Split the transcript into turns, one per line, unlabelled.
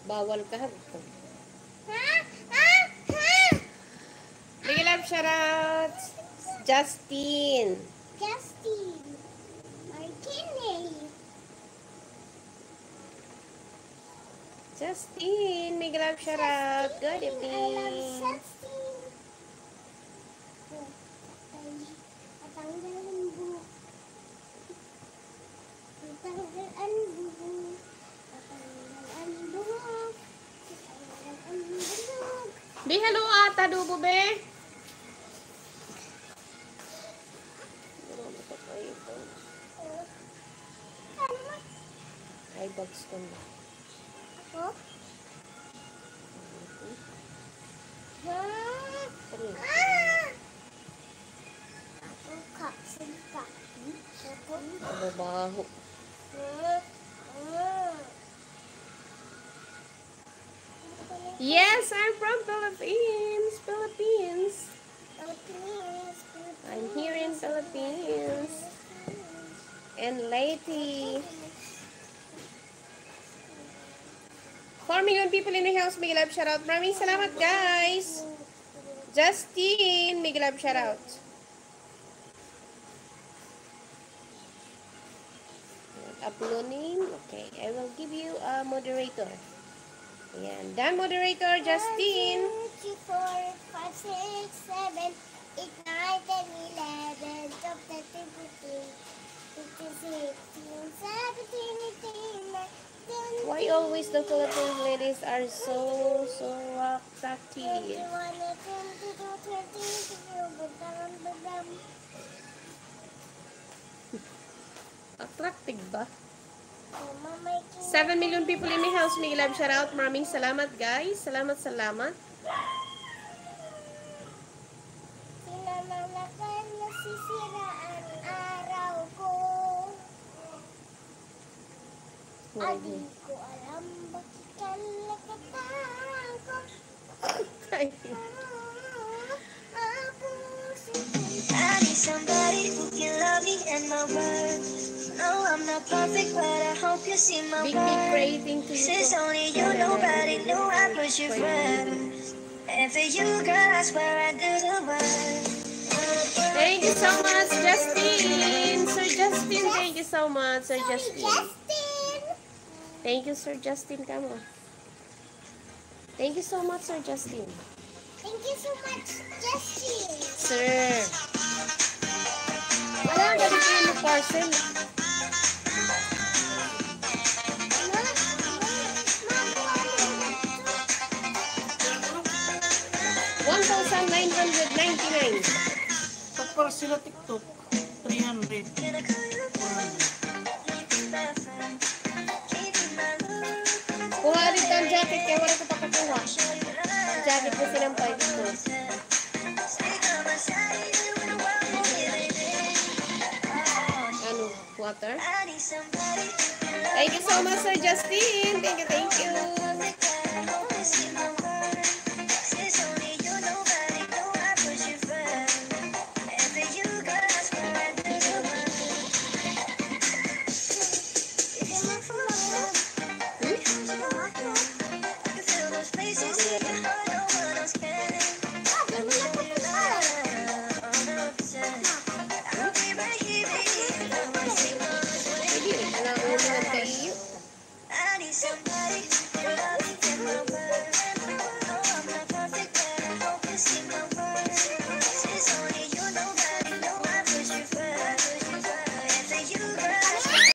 Bawal ka. Big love shoutouts. Justin.
Justin. Martinelli.
Justin, big love shoutout. Good
I love
evening.
Justin. Patanggal ang buhok. Patanggal ang buhok. Patanggal ang buhok. Patanggal ang buhok.
Be hello ata dubo be. Ay bags ko na.
Ako?
Babaho. Yes, I'm from Philippines. Philippines. I'm here in Philippines. And Leyte. 4 million people in the house. Big love shoutout. Maraming salamat guys. Justin, big love shoutout. Uploading. Okay, I will give you a moderator. Ayan. Done moderator, Justin.
2, 3, 4, 5, 6, 7, 8, 9, 10, 11, 12, 13, 14, 15, 16, 17, 18, 19,
Why always the Philippine ladies are so attractive?
21, 22, 23,
Attractive ba?
Mama, may
7 million people in the house. May love shoutout. Maraming salamat guys. Salamat.
sinananakan nasisiraan araw ko. Adi ko alam bakit kalakatan ko.
I need somebody who can love me and my words. No, I'm not perfect, but I hope you see my
Big
worth.
creating to you.
Since only you, nobody knew I put you first. And for you, girl, I swear I do the work.
Thank you so much, Justin. Sir Justin, thank you so much, Sir Justin.
Justin!
Thank you, Sir Justin. Come on. Thank you so much, Sir Justin.
Thank you so much, Justin!
Sir. Wala ang gabi ko yung parcel. $1,999.
Pag para sila TikTok, 300.
Kuha dito ang jacket kaya wala ko pakakuha. Jacket ko sinampay dito. Ano? Water? Thank you so much, Sir Justin. Thank you. Hindi, wala ko naman kayo.
I need somebody.